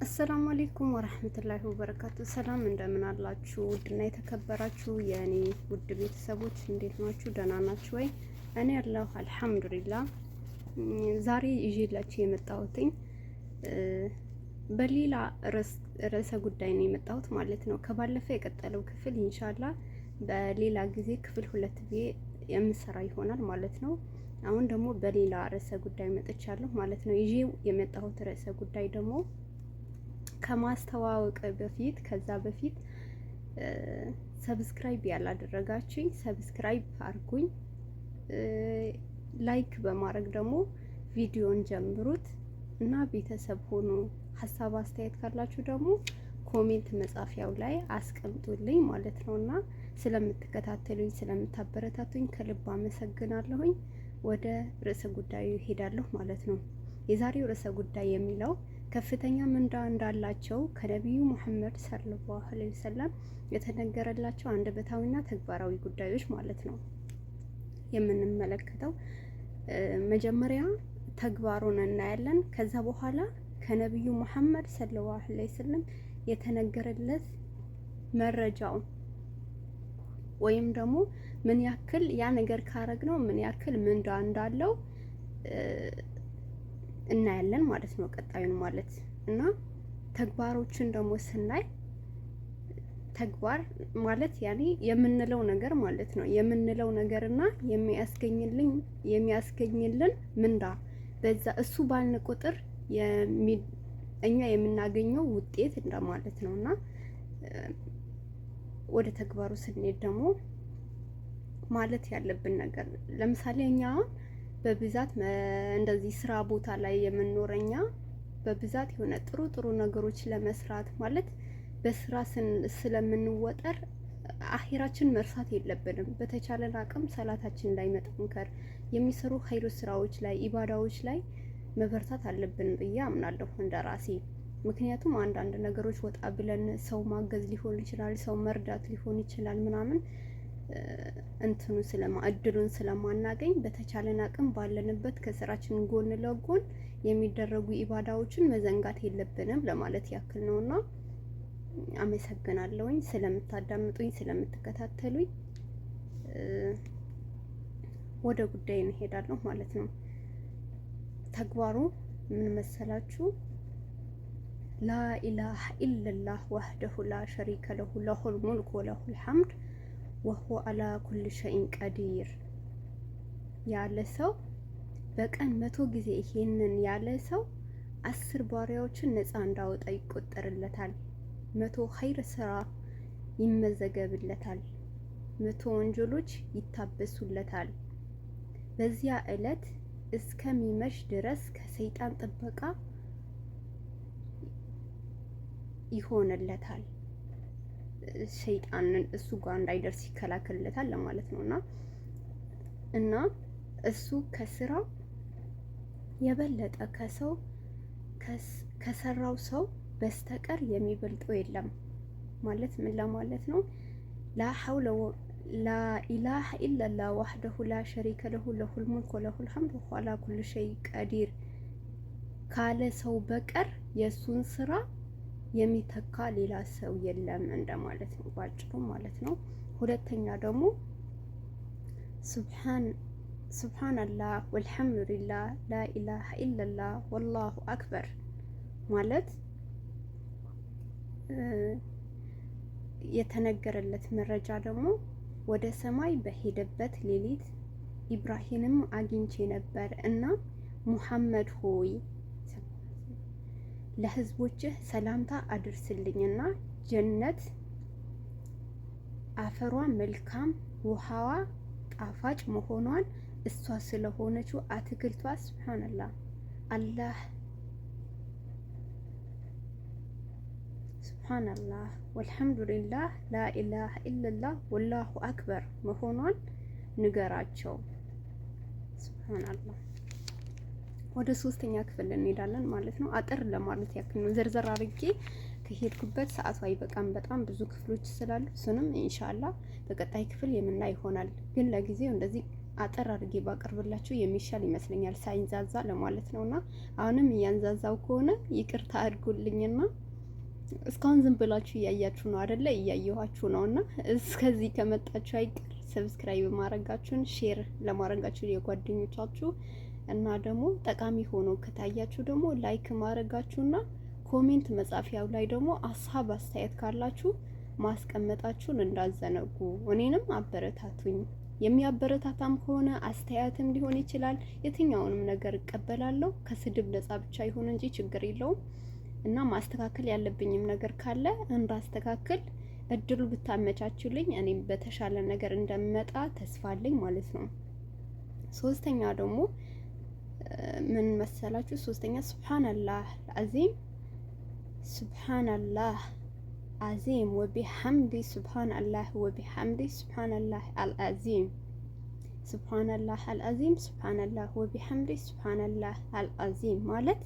አሰላሙ አለይኩም ወራህመቱላሂ ወበረካቱ። ሰላም እንደምን አላችሁ? ውድና የተከበራችሁ የእኔ ውድ ቤተሰቦች እንዴት ናችሁ? ደህና ናችሁ ወይ? እኔ ያለሁ አልሐምዱሊላህ። ዛሬ ይዤላችሁ የመጣሁትኝ በሌላ ርዕሰ ጉዳይ ነው የመጣሁት ማለት ነው። ከባለፈው የቀጠለው ክፍል ኢንሻአላህ በሌላ ጊዜ ክፍል 2 የምሰራ ይሆናል ማለት ነው። አሁን ደግሞ በሌላ ርዕሰ ጉዳይ መጥቻለሁ ማለት ነው። ይዤው የመጣሁት ርዕሰ ጉዳይ ደግሞ ከማስተዋወቅ በፊት ከዛ በፊት ሰብስክራይብ ያላደረጋችሁኝ ሰብስክራይብ አርጉኝ፣ ላይክ በማድረግ ደግሞ ቪዲዮን ጀምሩት እና ቤተሰብ ሆኑ። ሀሳብ አስተያየት ካላችሁ ደግሞ ኮሜንት መጻፊያው ላይ አስቀምጡልኝ ማለት ነውና ስለምትከታተሉኝ ስለምታበረታቱኝ ከልብ አመሰግናለሁኝ። ወደ ርዕሰ ጉዳዩ ሄዳለሁ ማለት ነው። የዛሬው ርዕሰ ጉዳይ የሚለው ከፍተኛ ምንዳ እንዳላቸው ከነቢዩ ሙሐመድ ሰለላሁ ዐለይሂ ወሰለም የተነገረላቸው አንደበታዊና ተግባራዊ ጉዳዮች ማለት ነው የምንመለከተው። መጀመሪያ ተግባሩን እናያለን። ከዛ በኋላ ከነቢዩ ሙሐመድ ሰለላሁ ዐለይሂ ወሰለም የተነገረለት መረጃው ወይም ደግሞ ምን ያክል ያ ነገር ካረግነው ምን ያክል ምንዳ እንዳለው እናያለን ማለት ነው። ቀጣዩን ማለት እና ተግባሮችን ደግሞ ስናይ ተግባር ማለት ያኔ የምንለው ነገር ማለት ነው። የምንለው ነገርና የሚያስገኝልን ምንዳ በዛ እሱ ባልን ቁጥር እኛ የምናገኘው ውጤት እንደማለት ነውና ወደ ተግባሩ ስንሄድ ደግሞ ማለት ያለብን ነገር ለምሳሌ እኛ በብዛት እንደዚህ ስራ ቦታ ላይ የምንኖረኛ በብዛት የሆነ ጥሩ ነገሮች ለመስራት ማለት በስራ ስለምንወጠር አኺራችን መርሳት የለብንም። በተቻለን አቅም ሰላታችን ላይ መጠንከር፣ የሚሰሩ ኸይር ስራዎች ላይ ኢባዳዎች ላይ መበርታት አለብን ብዬ አምናለሁ እንደራሴ። ምክንያቱም አንዳንድ ነገሮች ወጣ ብለን ሰው ማገዝ ሊሆን ይችላል፣ ሰው መርዳት ሊሆን ይችላል ምናምን እድሉን ስለማናገኝ በተቻለን አቅም ባለንበት ከስራችን ጎን ለጎን የሚደረጉ ኢባዳዎችን መዘንጋት የለብንም ለማለት ያክል ነውና አመሰግናለሁኝ ስለምታዳምጡኝ ስለምትከታተሉኝ። ወደ ጉዳይ እንሄዳለሁ ማለት ነው። ተግባሩ ምን መሰላችሁ? ላኢላሃ ኢለላህ ወህደሁ ላ ሸሪከ ለሁ ለሁል ሙልክ ወለሁል ሐምድ ወሁ አላ ኩል ሸይን ቀዲር ያለ ሰው በቀን 100 ጊዜ ይሄንን ያለ ሰው 10 ባሪያዎችን ነፃ እንዳወጣ ይቆጠርለታል። 100 ኸይር ስራ ይመዘገብለታል። 100 ወንጀሎች ይታበሱለታል። በዚያ ዕለት እስከሚመሽ ድረስ ከሰይጣን ጥበቃ ይሆንለታል። ሰይጣንን እሱ ጋር እንዳይደርስ ይከላከልለታል ለማለት ነውና እና እሱ ከስራው የበለጠ ከሰራው ሰው በስተቀር የሚበልጠው የለም ማለት ምን ለማለት ነው? ላ ሐውለ ላ ኢላሃ ኢለላህ ወህደሁ ላ ሸሪከ ለሁ ለሁል ሙልክ ወለሁል ሐምድ ወሁ አላ ኩል ሸይ ቀዲር ካለ ሰው በቀር የሱን ስራ የሚተካ ሌላ ሰው የለም እንደማለት ነው ባጭሩ ማለት ነው። ሁለተኛ ደግሞ ሱብሃንአላህ ወልሐምዱሊላህ ላኢላሃ ኢለላህ ወላሁ አክበር ማለት የተነገረለት መረጃ ደግሞ ወደ ሰማይ በሄደበት ሌሊት ኢብራሂምም አግኝቼ ነበር እና ሙሐመድ ሆይ ለህዝቦችህ ሰላምታ አድርስልኝና ጀነት አፈሯ መልካም ውሃዋ ጣፋጭ መሆኗን እሷ ስለሆነችው አትክልቷ ሱብሃንአላህ አላህ ሱብሃንአላህ ወልሐምዱሊላህ ላኢላሃ ኢለላህ ወላሁ አክበር መሆኗን ንገራቸው። ሱብሃንአላህ። ወደ 3ኛ ክፍል እንሄዳለን ማለት ነው። አጥር ለማለት ያክል ነው። ዘርዘር አድርጌ ከሄድኩበት ሰዓቱ አይበቃም። በጣም ብዙ ክፍሎች ስላሉ እሱንም ኢንሻአላህ በቀጣይ ክፍል የምናይ ይሆናል። ግን ለጊዜው እንደዚህ አጠር አድርጌ ባቀርብላችሁ የሚሻል ይመስለኛል፣ ሳይንዛዛ ለማለት ነውና አሁንም እያንዛዛው ከሆነ ይቅርታ አድርጉልኝና እስካሁን ዝም ብላችሁ እያያችሁ ነው አይደለ? እያየኋችሁ ነውና እስከዚህ ከመጣችሁ አይቀር ሰብስክራይብ ማድረጋችሁን ሼር ለማድረጋችሁ የጓደኞቻችሁ እና ደግሞ ጠቃሚ ሆኖ ከታያችሁ ደግሞ ላይክ ማድረጋችሁና ኮሜንት መጻፊያው ላይ ደግሞ ሀሳብ አስተያየት ካላችሁ ማስቀመጣችሁን እንዳዘነጉ። እኔንም አበረታቱኝ። የሚያበረታታም ከሆነ አስተያየትም ሊሆን ይችላል። የትኛውንም ነገር እቀበላለሁ። ከስድብ ነጻ ብቻ ይሁን እንጂ ችግር የለውም። እና ማስተካከል ያለብኝም ነገር ካለ እንዳስተካክል እድሉ ብታመቻቹልኝ እኔም በተሻለ ነገር እንደምመጣ ተስፋ አለኝ ማለት ነው። ሶስተኛ ደግሞ ምን መሰላችሁ? ሶስተኛ ሱብሃንአላህ አልዓዚም ሱብሃንአላህ አዚም ወቢሐምዲ ሱብሃንአላህ ወቢሐምዲ ሱብሃንአላህ አልዓዚም ሱብሃንአላህ አልዓዚም ሱብሃንአላህ ወቢሐምዲ ሱብሃንአላህ አልዓዚም ማለት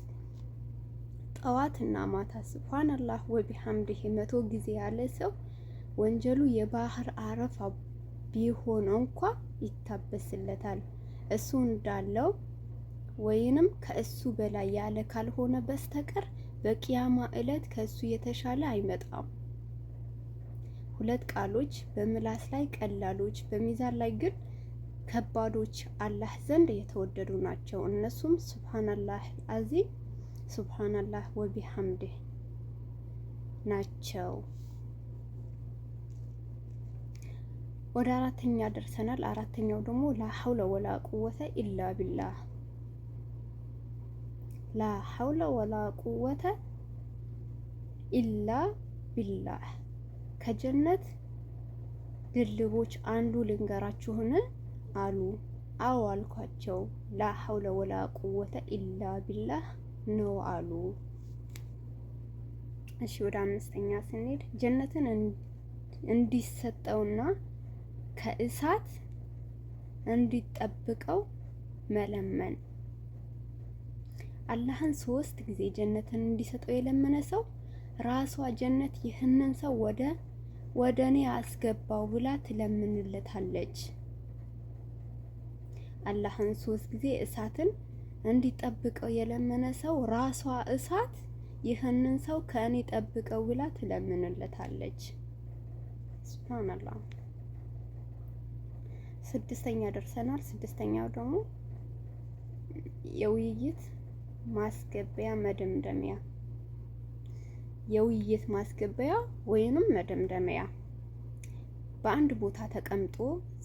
ጠዋትና ማታ ሱብሃንአላህ ወቢሐምዲሂ 100 ጊዜ ያለ ሰው ወንጀሉ የባህር አረፋ ቢሆን እንኳ ይታበስለታል። እሱ እንዳለው ወይንም ከእሱ በላይ ያለ ካልሆነ በስተቀር በቂያማ እለት ከእሱ የተሻለ አይመጣም። ሁለት ቃሎች በምላስ ላይ ቀላሎች፣ በሚዛን ላይ ግን ከባዶች አላህ ዘንድ የተወደዱ ናቸው። እነሱም ሱብሃንአላህ አዚም ሱብሃንአላህ ወቢሐምዲህ ናቸው። ወደ አራተኛ ደርሰናል። አራተኛው ደግሞ ላ ሐውለ ወላ ቁወተ ኢላ ቢላህ ላ ሐውለ ወላ ቁወተ ኢላ ቢላህ። ከጀነት ድልቦች አንዱ ልንገራችሁን አሉ። አዎ አልኳቸው። ላ ሐውለ ወላ ቁወተ ኢላ ቢላህ ነው አሉ። እሺ ወደ አምስተኛ ስንሄድ ጀነትን እንዲሰጠውና ከእሳት እንዲጠብቀው መለመን። አላህን 3 ጊዜ ጀነትን እንዲሰጠው የለመነ ሰው ራሷ ጀነት ይህንን ሰው ወደ እኔ አስገባው ብላ ትለምንለታለች። አላህን 3 ጊዜ እሳትን እንዲጠብቀው የለመነ ሰው ራሷ እሳት ይህንን ሰው ከእኔ ጠብቀው ብላ ትለምንለታለች። ሱብሃንአላህ። 6ኛ ደርሰናል። 6ኛው ደግሞ የውይይት ማስገበያ መደምደሚያ። የውይይት ማስገበያ ወይንም መደምደሚያ በአንድ ቦታ ተቀምጦ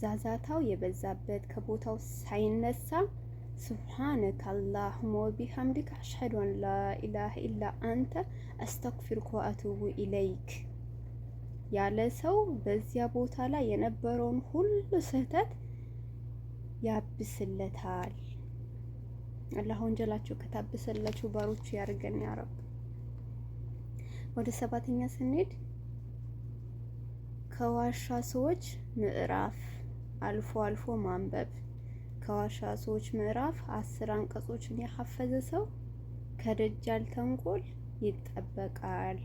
ዛዛታው የበዛበት ከቦታው ሳይነሳ ሱብሃነከ አላሁመ ወቢሐምዲከ አሽሀዱ አን ላ ኢላሀ ኢላ አንተ አስተግፊሩከ ወአቱቡ ኢለይክ ያለ ሰው በዚያ ቦታ ላይ የነበረውን ሁሉ ስህተት ያብስለታል። አላህ ወንጀላቸው ከታበሰላቸው ባሮቹ ያርገን ያ ረብ። ወደ 7ኛ ስንሄድ ከዋሻ ሰዎች ምዕራፍ አልፎ አልፎ ማንበብ። ከዋሻ ሰዎች ምዕራፍ 10 አንቀጾችን ያሐፈዘ ሰው ከደጃል ተንኮል ይጠበቃል።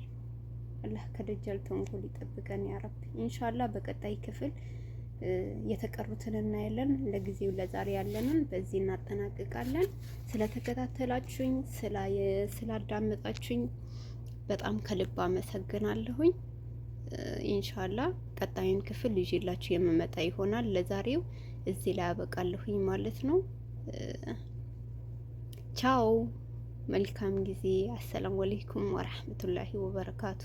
አላህ ከደጃል ተንኮል ይጠብቀን ያ ረብ። ኢንሻአላህ በቀጣይ ክፍል የተቀሩትን እናያለን። ለጊዜው ለዛሬ ያለንን በዚህ እናጠናቅቃለን። ስለተከታተላችሁኝ ስላዳመጣችሁኝ በጣም ከልብ አመሰግናለሁኝ። ኢንሻአላህ ቀጣዩን ክፍል ይዤላችሁ የምመጣ ይሆናል። ለዛሬው እዚህ ላይ አበቃለሁኝ ማለት ነው። ቻው፣ መልካም ጊዜ። አሰላሙ አለይኩም ወራህመቱላሂ ወበረካቱ።